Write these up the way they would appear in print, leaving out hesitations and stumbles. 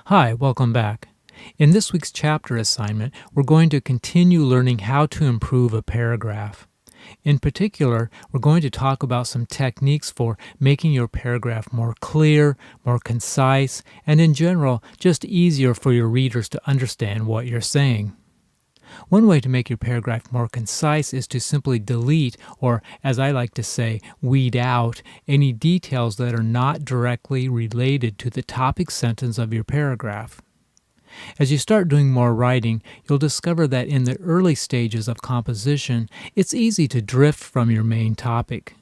Hi, welcome back. In this week's chapter assignment, we're going to continue learning how to improve a paragraph. In particular, we're going to talk about some techniques for making your paragraph more clear, more concise, and in general, just easier for your readers to understand what you're saying. One way to make your paragraph more concise is to simply delete, or as I like to say, weed out, any details that are not directly related to the topic sentence of your paragraph. As you start doing more writing, you'll discover that in the early stages of composition, it's easy to drift from your main topic.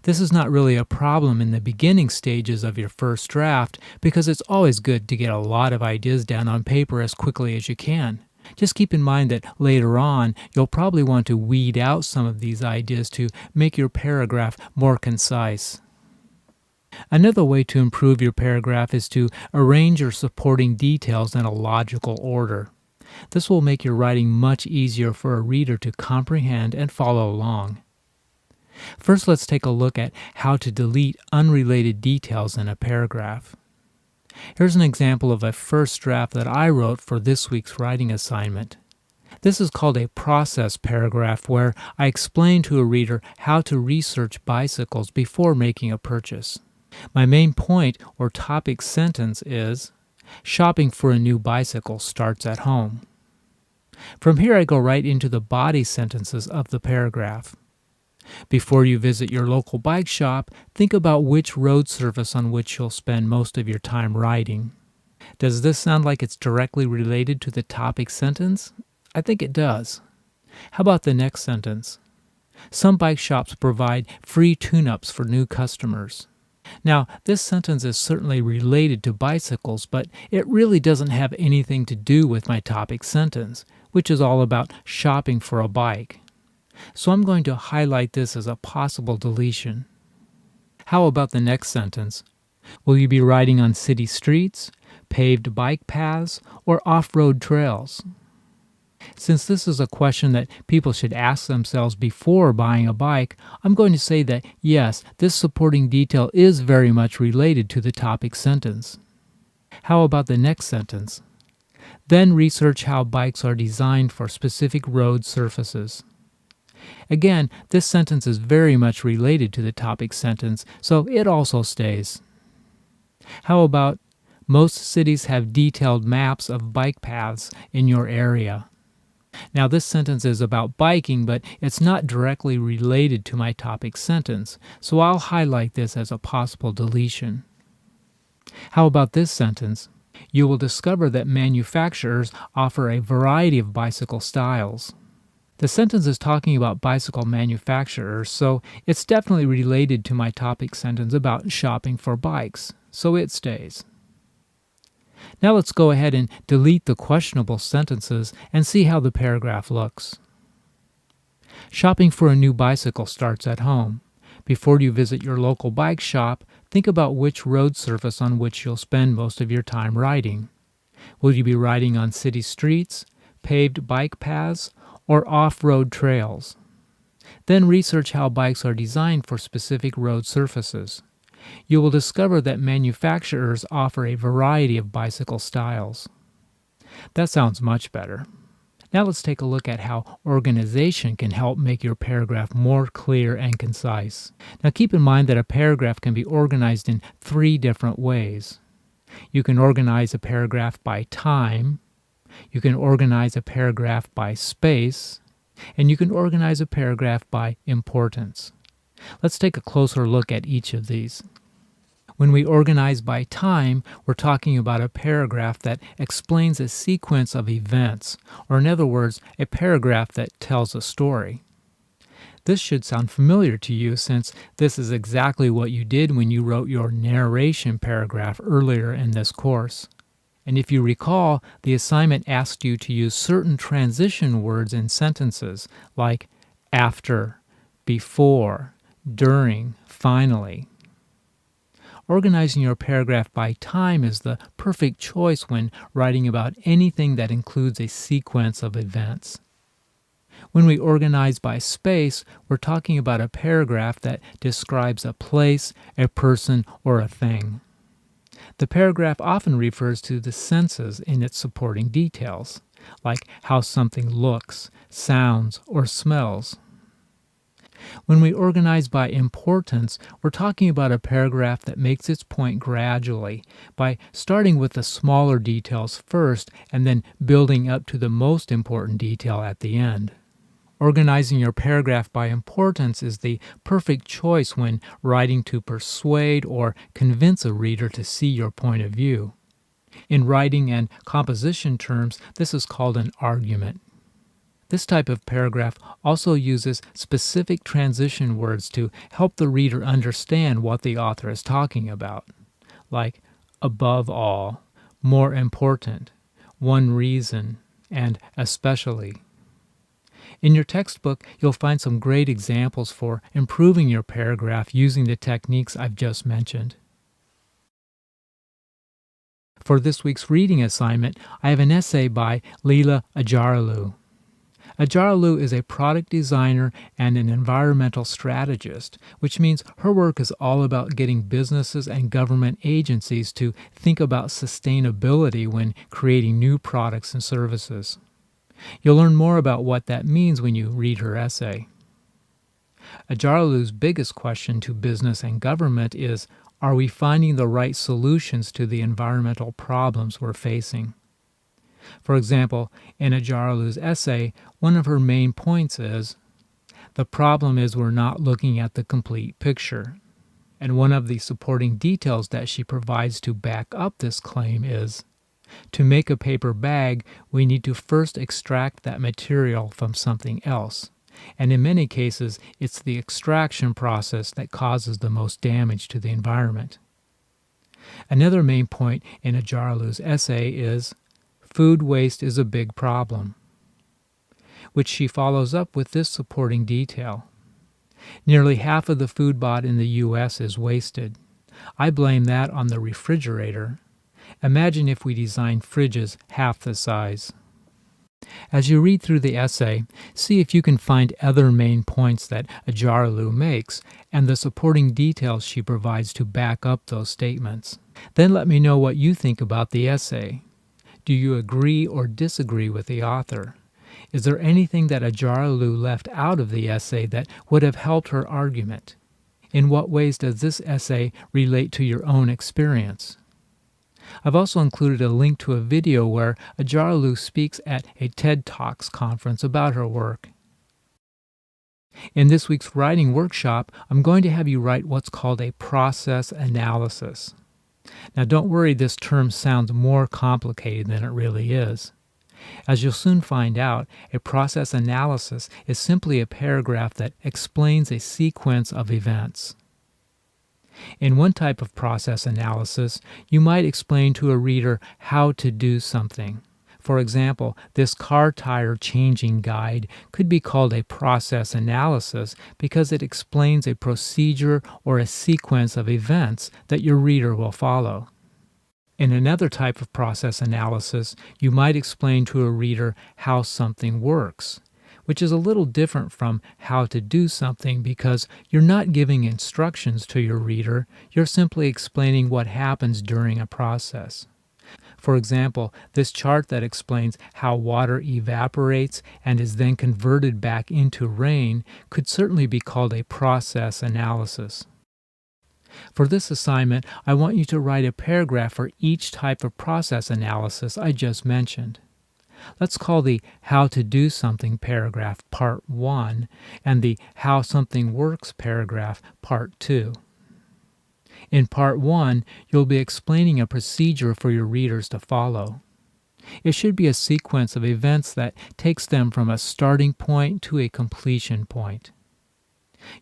This is not really a problem in the beginning stages of your first draft because it's always good to get a lot of ideas down on paper as quickly as you can. Just keep in mind that later on, you'll probably want to weed out some of these ideas to make your paragraph more concise. Another way to improve your paragraph is to arrange your supporting details in a logical order. This will make your writing much easier for a reader to comprehend and follow along. First, let's take a look at how to delete unrelated details in a paragraph. Here's an example of a first draft that I wrote for this week's writing assignment. This is called a process paragraph where I explain to a reader how to research bicycles before making a purchase. My main point or topic sentence is, shopping for a new bicycle starts at home. From here I go right into the body sentences of the paragraph. Before you visit your local bike shop, think about which road surface on which you'll spend most of your time riding. Does this sound like it's directly related to the topic sentence? I think it does. How about the next sentence? Some bike shops provide free tune-ups for new customers. Now, this sentence is certainly related to bicycles, but it really doesn't have anything to do with my topic sentence, which is all about shopping for a bike. So I'm going to highlight this as a possible deletion. How about the next sentence? Will you be riding on city streets, paved bike paths, or off-road trails? Since this is a question that people should ask themselves before buying a bike, I'm going to say that yes, this supporting detail is very much related to the topic sentence. How about the next sentence? Then research how bikes are designed for specific road surfaces. Again, this sentence is very much related to the topic sentence, so it also stays. How about, most cities have detailed maps of bike paths in your area. Now this sentence is about biking, but it's not directly related to my topic sentence, so I'll highlight this as a possible deletion. How about this sentence? You will discover that manufacturers offer a variety of bicycle styles. The sentence is talking about bicycle manufacturers, so it's definitely related to my topic sentence about shopping for bikes, so it stays. Now let's go ahead and delete the questionable sentences and see how the paragraph looks. Shopping for a new bicycle starts at home. Before you visit your local bike shop, think about which road surface on which you'll spend most of your time riding. Will you be riding on city streets, paved bike paths, or off-road trails? Then research how bikes are designed for specific road surfaces. You will discover that manufacturers offer a variety of bicycle styles. That sounds much better. Now let's take a look at how organization can help make your paragraph more clear and concise. Now keep in mind that a paragraph can be organized in 3 different ways. You can organize a paragraph by time, you can organize a paragraph by space, and you can organize a paragraph by importance. Let's take a closer look at each of these. When we organize by time, we're talking about a paragraph that explains a sequence of events, or in other words, a paragraph that tells a story. This should sound familiar to you since this is exactly what you did when you wrote your narration paragraph earlier in this course. And if you recall, the assignment asked you to use certain transition words in sentences like after, before, during, finally. Organizing your paragraph by time is the perfect choice when writing about anything that includes a sequence of events. When we organize by space, we're talking about a paragraph that describes a place, a person, or a thing. The paragraph often refers to the senses in its supporting details, like how something looks, sounds, or smells. When we organize by importance, we're talking about a paragraph that makes its point gradually, by starting with the smaller details first and then building up to the most important detail at the end. Organizing your paragraph by importance is the perfect choice when writing to persuade or convince a reader to see your point of view. In writing and composition terms, this is called an argument. This type of paragraph also uses specific transition words to help the reader understand what the author is talking about, like above all, more important, one reason, and especially. In your textbook, you'll find some great examples for improving your paragraph using the techniques I've just mentioned. For this week's reading assignment, I have an essay by Leila Ajaralu. Ajaralu is a product designer and an environmental strategist, which means her work is all about getting businesses and government agencies to think about sustainability when creating new products and services. You'll learn more about what that means when you read her essay. Ajaralu's biggest question to business and government is, are we finding the right solutions to the environmental problems we're facing? For example, in Ajaralu's essay, one of her main points is, the problem is we're not looking at the complete picture. And one of the supporting details that she provides to back up this claim is, to make a paper bag, we need to first extract that material from something else. And in many cases, it's the extraction process that causes the most damage to the environment. Another main point in Ajaralu's essay is, food waste is a big problem, which she follows up with this supporting detail. Nearly half of the food bought in the U.S. is wasted. I blame that on the refrigerator. Imagine if we designed fridges half the size. As you read through the essay, see if you can find other main points that Ajaralu makes and the supporting details she provides to back up those statements. Then let me know what you think about the essay. Do you agree or disagree with the author? Is there anything that Ajaralu left out of the essay that would have helped her argument? In what ways does this essay relate to your own experience? I've also included a link to a video where Ajaralu speaks at a TED Talks conference about her work. In this week's writing workshop, I'm going to have you write what's called a process analysis. Now don't worry, this term sounds more complicated than it really is. As you'll soon find out, a process analysis is simply a paragraph that explains a sequence of events. In one type of process analysis, you might explain to a reader how to do something. For example, this car tire changing guide could be called a process analysis because it explains a procedure or a sequence of events that your reader will follow. In another type of process analysis, you might explain to a reader how something works, which is a little different from how to do something because you're not giving instructions to your reader, you're simply explaining what happens during a process. For example, this chart that explains how water evaporates and is then converted back into rain could certainly be called a process analysis. For this assignment, I want you to write a paragraph for each type of process analysis I just mentioned. Let's call the How to Do Something paragraph Part 1 and the How Something Works paragraph Part 2. In Part 1, you'll be explaining a procedure for your readers to follow. It should be a sequence of events that takes them from a starting point to a completion point.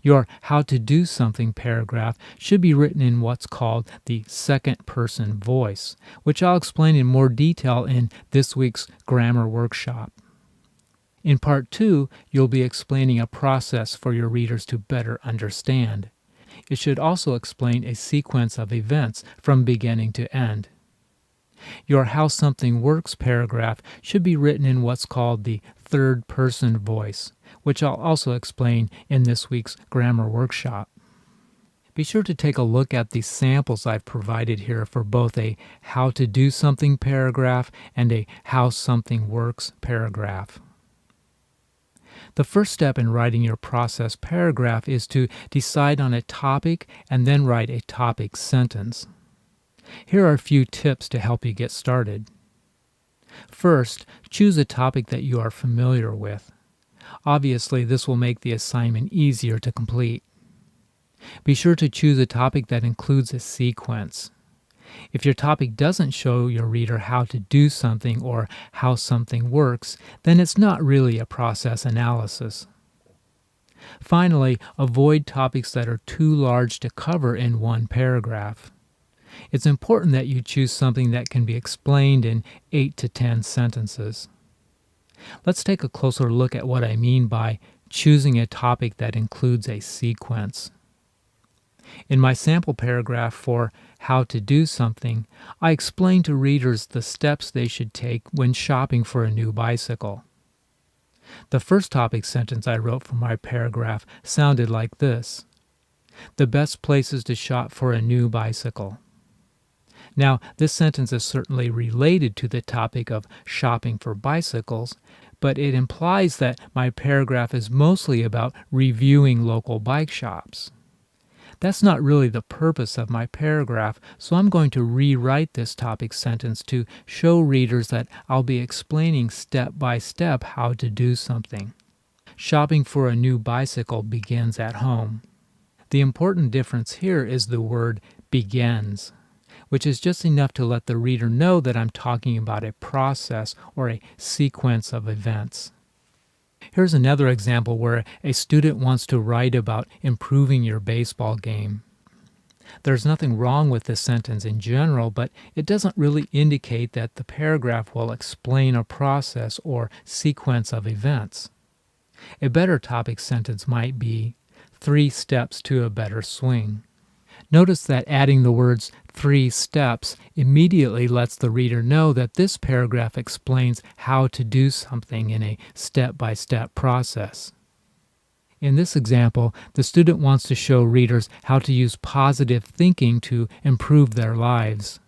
Your How to Do Something paragraph should be written in what's called the second-person voice, which I'll explain in more detail in this week's grammar workshop. In Part 2, you'll be explaining a process for your readers to better understand. It should also explain a sequence of events from beginning to end. Your How Something Works paragraph should be written in what's called the third-person voice, which I'll also explain in this week's grammar workshop. Be sure to take a look at the samples I've provided here for both a how to do something paragraph and a how something works paragraph. The first step in writing your process paragraph is to decide on a topic and then write a topic sentence. Here are a few tips to help you get started. First, choose a topic that you are familiar with. Obviously, this will make the assignment easier to complete. Be sure to choose a topic that includes a sequence. If your topic doesn't show your reader how to do something or how something works, then it's not really a process analysis. Finally, avoid topics that are too large to cover in one paragraph. It's important that you choose something that can be explained in 8 to 10 sentences. Let's take a closer look at what I mean by choosing a topic that includes a sequence. In my sample paragraph for how to do something, I explain to readers the steps they should take when shopping for a new bicycle. The first topic sentence I wrote for my paragraph sounded like this: the best places to shop for a new bicycle. Now, this sentence is certainly related to the topic of shopping for bicycles, but it implies that my paragraph is mostly about reviewing local bike shops. That's not really the purpose of my paragraph, so I'm going to rewrite this topic sentence to show readers that I'll be explaining step by step how to do something. Shopping for a new bicycle begins at home. The important difference here is the word begins, which is just enough to let the reader know that I'm talking about a process or a sequence of events. Here's another example where a student wants to write about improving your baseball game. There's nothing wrong with this sentence in general, but it doesn't really indicate that the paragraph will explain a process or sequence of events. A better topic sentence might be 3 steps to a better swing. Notice that adding the words 3 steps immediately lets the reader know that this paragraph explains how to do something in a step-by-step process. In this example, the student wants to show readers how to use positive thinking to improve their lives.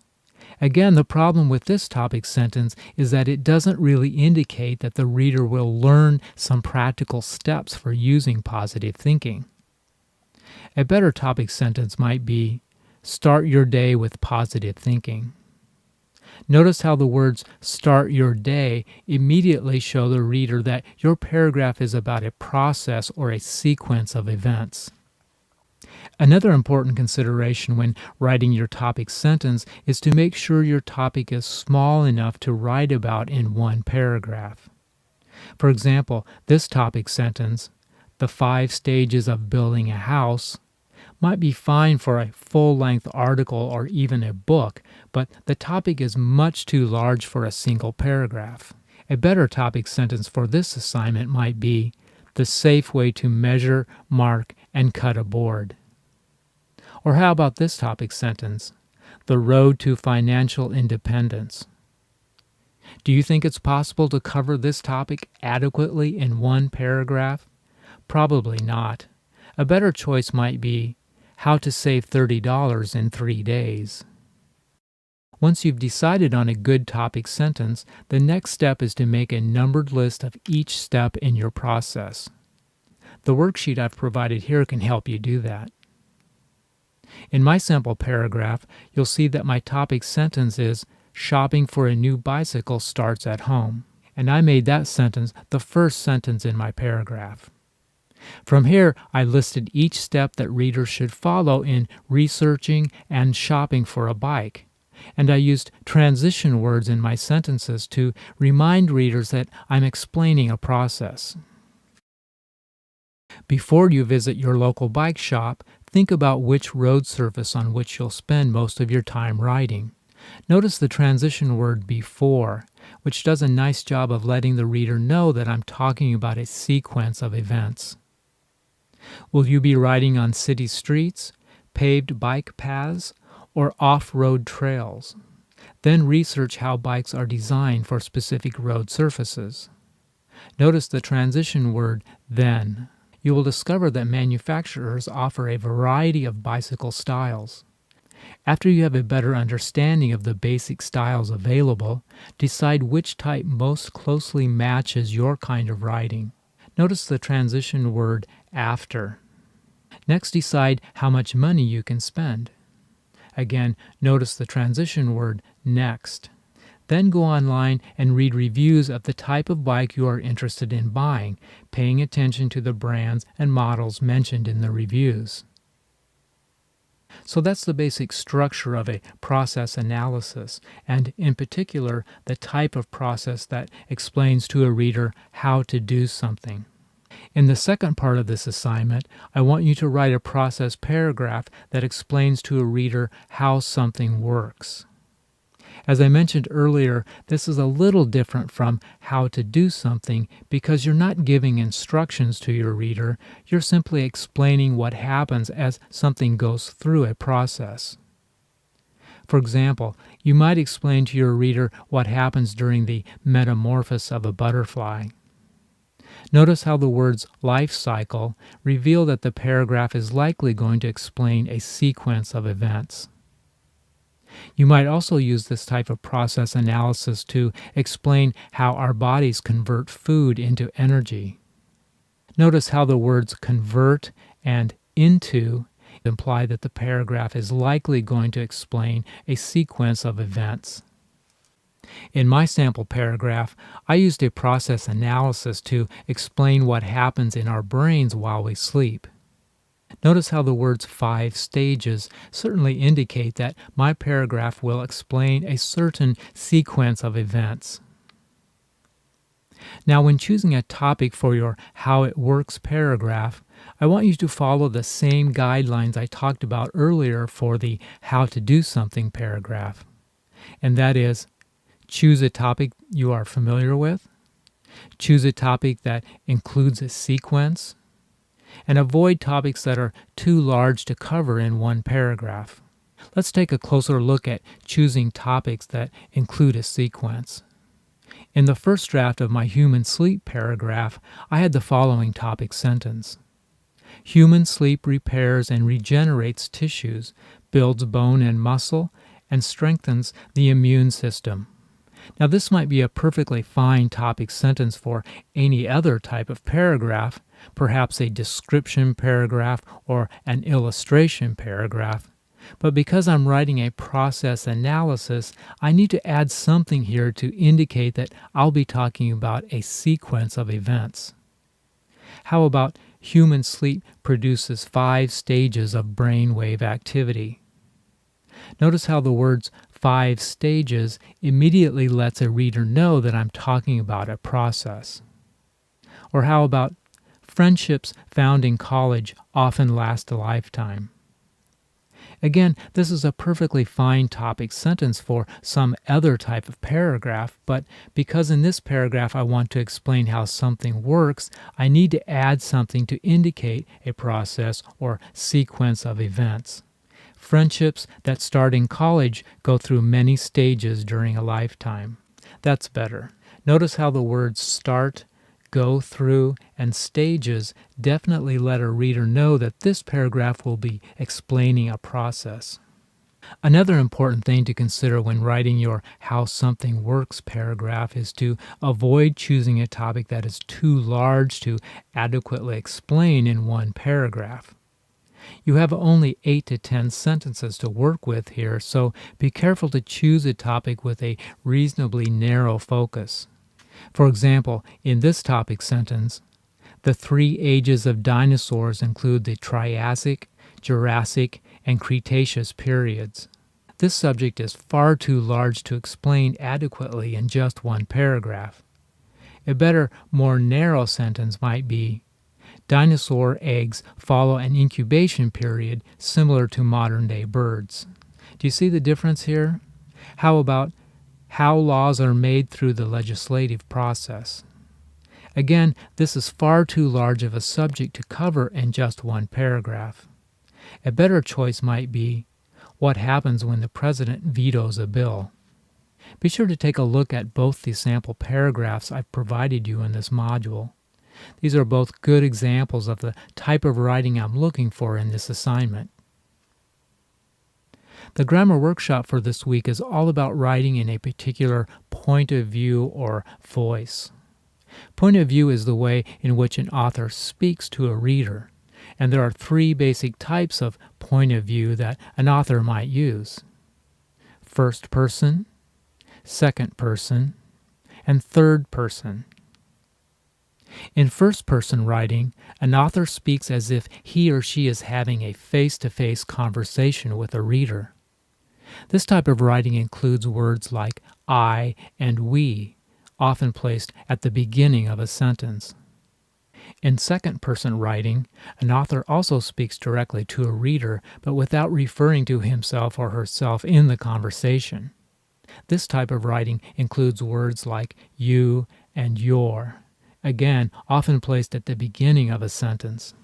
Again, the problem with this topic sentence is that it doesn't really indicate that the reader will learn some practical steps for using positive thinking. A better topic sentence might be, start your day with positive thinking. Notice how the words start your day immediately show the reader that your paragraph is about a process or a sequence of events. Another important consideration when writing your topic sentence is to make sure your topic is small enough to write about in one paragraph. For example, this topic sentence, the 5 stages of building a house, might be fine for a full-length article or even a book, but the topic is much too large for a single paragraph. A better topic sentence for this assignment might be the safe way to measure, mark, and cut a board. Or how about this topic sentence, the road to financial independence? Do you think it's possible to cover this topic adequately in one paragraph? Probably not. A better choice might be how to save $30 in 3 days. Once you've decided on a good topic sentence, the next step is to make a numbered list of each step in your process. The worksheet I've provided here can help you do that. In my sample paragraph, you'll see that my topic sentence is shopping for a new bicycle starts at home, and I made that sentence the first sentence in my paragraph. From here, I listed each step that readers should follow in researching and shopping for a bike, and I used transition words in my sentences to remind readers that I'm explaining a process. Before you visit your local bike shop, think about which road surface on which you'll spend most of your time riding. Notice the transition word before, which does a nice job of letting the reader know that I'm talking about a sequence of events. Will you be riding on city streets, paved bike paths, or off-road trails? Then research how bikes are designed for specific road surfaces. Notice the transition word then. you will discover that manufacturers offer a variety of bicycle styles. After you have a better understanding of the basic styles available, decide which type most closely matches your kind of riding. Notice the transition word after. Next, decide how much money you can spend. Again, notice the transition word next. Then go online and read reviews of the type of bike you are interested in buying, paying attention to the brands and models mentioned in the reviews. So that's the basic structure of a process analysis, and in particular, the type of process that explains to a reader how to do something. In the second part of this assignment, I want you to write a process paragraph that explains to a reader how something works. As I mentioned earlier, this is a little different from how to do something because you're not giving instructions to your reader, you're simply explaining what happens as something goes through a process. For example, you might explain to your reader what happens during the metamorphosis of a butterfly. Notice how the words life cycle reveal that the paragraph is likely going to explain a sequence of events. You might also use this type of process analysis to explain how our bodies convert food into energy. Notice how the words convert and into imply that the paragraph is likely going to explain a sequence of events. In my sample paragraph, I used a process analysis to explain what happens in our brains while we sleep. Notice how the words 5 stages certainly indicate that my paragraph will explain a certain sequence of events. Now, when choosing a topic for your How It Works paragraph, I want you to follow the same guidelines I talked about earlier for the How to Do Something paragraph. And that is, choose a topic you are familiar with, choose a topic that includes a sequence, and avoid topics that are too large to cover in one paragraph. Let's take a closer look at choosing topics that include a sequence. In the first draft of my human sleep paragraph, I had the following topic sentence. Human sleep repairs and regenerates tissues, builds bone and muscle, and strengthens the immune system. Now, this might be a perfectly fine topic sentence for any other type of paragraph, perhaps a description paragraph or an illustration paragraph. But because I'm writing a process analysis, I need to add something here to indicate that I'll be talking about a sequence of events. How about human sleep produces 5 stages of brainwave activity? Notice how the words 5 stages immediately lets a reader know that I'm talking about a process. Or how about friendships found in college often last a lifetime? Again, this is a perfectly fine topic sentence for some other type of paragraph, but because in this paragraph I want to explain how something works, I need to add something to indicate a process or sequence of events. Friendships that start in college go through many stages during a lifetime. That's better. Notice how the words start, go through, and stages definitely let a reader know that this paragraph will be explaining a process. Another important thing to consider when writing your How Something Works paragraph is to avoid choosing a topic that is too large to adequately explain in one paragraph. You have only 8 to 10 sentences to work with here, so be careful to choose a topic with a reasonably narrow focus. For example, in this topic sentence, the 3 ages of dinosaurs include the Triassic, Jurassic, and Cretaceous periods. This subject is far too large to explain adequately in just one paragraph. A better, more narrow sentence might be, dinosaur eggs follow an incubation period similar to modern-day birds. Do you see the difference here? How about how laws are made through the legislative process? Again, this is far too large of a subject to cover in just one paragraph. A better choice might be, what happens when the president vetoes a bill? Be sure to take a look at both the sample paragraphs I've provided you in this module. These are both good examples of the type of writing I'm looking for in this assignment. The grammar workshop for this week is all about writing in a particular point of view or voice. Point of view is the way in which an author speaks to a reader, and there are three basic types of point of view that an author might use: first person, second person, and third person. In first-person writing, an author speaks as if he or she is having a face-to-face conversation with a reader. This type of writing includes words like I and we, often placed at the beginning of a sentence. In second-person writing, an author also speaks directly to a reader, but without referring to himself or herself in the conversation. This type of writing includes words like you and your, again, often placed at the beginning of a sentence.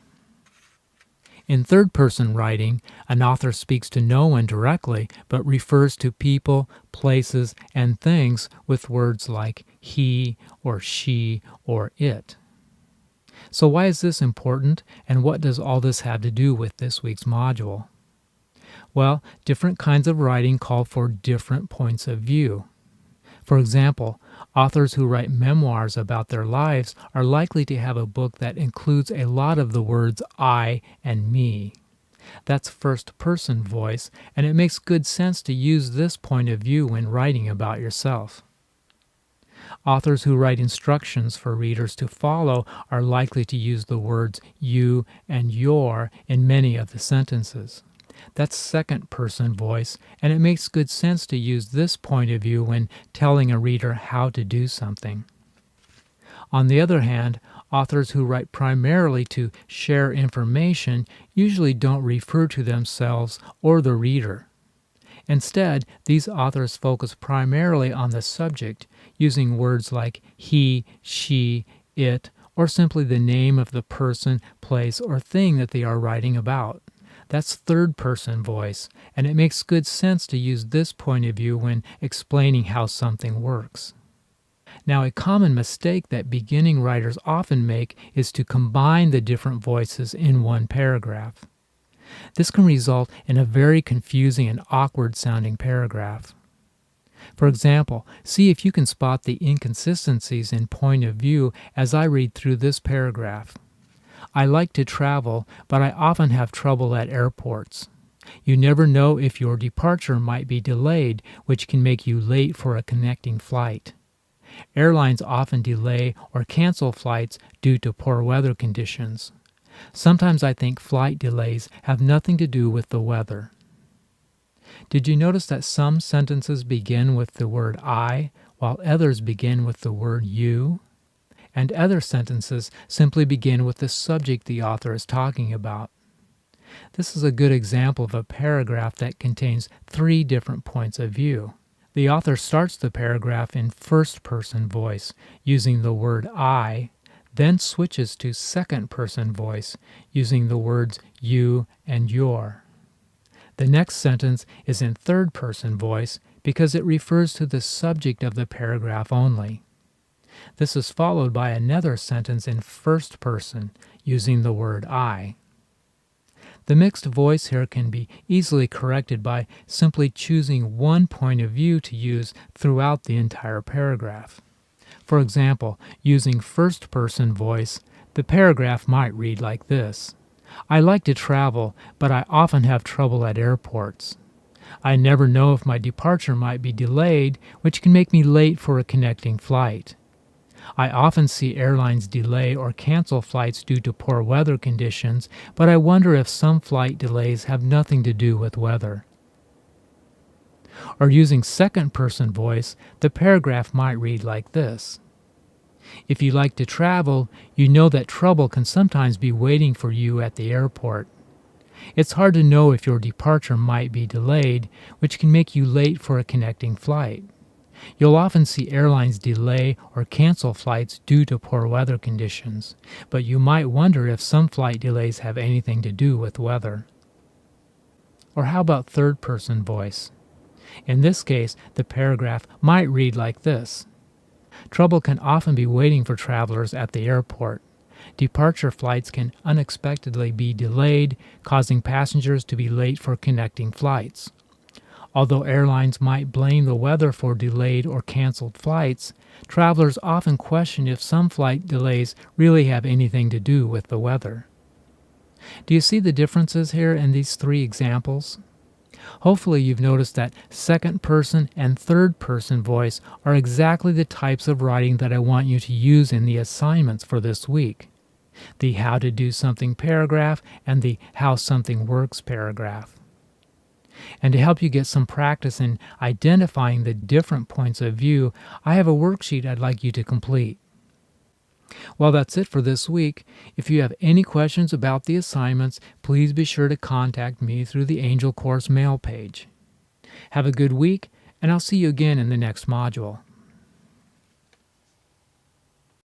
In third-person writing, an author speaks to no one directly, but refers to people, places, and things with words like he or she or it. So why is this important, and what does all this have to do with this week's module? Well, different kinds of writing call for different points of view. For example, authors who write memoirs about their lives are likely to have a book that includes a lot of the words I and me. That's first-person voice, and it makes good sense to use this point of view when writing about yourself. Authors who write instructions for readers to follow are likely to use the words you and your in many of the sentences. That's second-person voice, and it makes good sense to use this point of view when telling a reader how to do something. On the other hand, authors who write primarily to share information usually don't refer to themselves or the reader. Instead, these authors focus primarily on the subject, using words like he, she, it, or simply the name of the person, place, or thing that they are writing about. That's third-person voice, and it makes good sense to use this point of view when explaining how something works. Now, a common mistake that beginning writers often make is to combine the different voices in one paragraph. This can result in a very confusing and awkward-sounding paragraph. For example, see if you can spot the inconsistencies in point of view as I read through this paragraph. I like to travel, but I often have trouble at airports. You never know if your departure might be delayed, which can make you late for a connecting flight. Airlines often delay or cancel flights due to poor weather conditions. Sometimes I think flight delays have nothing to do with the weather. Did you notice that some sentences begin with the word I, while others begin with the word you? And other sentences simply begin with the subject the author is talking about. This is a good example of a paragraph that contains three different points of view. The author starts the paragraph in first-person voice, using the word I, then switches to second-person voice, using the words you and your. The next sentence is in third-person voice because it refers to the subject of the paragraph only. This is followed by another sentence in first person, using the word I. The mixed voice here can be easily corrected by simply choosing one point of view to use throughout the entire paragraph. For example, using first-person voice, the paragraph might read like this: I like to travel, but I often have trouble at airports. I never know if my departure might be delayed, which can make me late for a connecting flight. I often see airlines delay or cancel flights due to poor weather conditions, but I wonder if some flight delays have nothing to do with weather. Or using second-person voice, the paragraph might read like this: If you like to travel, you know that trouble can sometimes be waiting for you at the airport. It's hard to know if your departure might be delayed, which can make you late for a connecting flight. You'll often see airlines delay or cancel flights due to poor weather conditions, but you might wonder if some flight delays have anything to do with weather. Or how about third-person voice? In this case, the paragraph might read like this: Trouble can often be waiting for travelers at the airport. departure flights can unexpectedly be delayed, causing passengers to be late for connecting flights. Although airlines might blame the weather for delayed or canceled flights, travelers often question if some flight delays really have anything to do with the weather. Do you see the differences here in these three examples? Hopefully you've noticed that second person and third person voice are exactly the types of writing that I want you to use in the assignments for this week. The how to do something paragraph and the how something works paragraph. And to help you get some practice in identifying the different points of view, I have a worksheet I'd like you to complete. Well, that's it for this week. If you have any questions about the assignments, please be sure to contact me through the Angel Course mail page. Have a good week, and I'll see you again in the next module.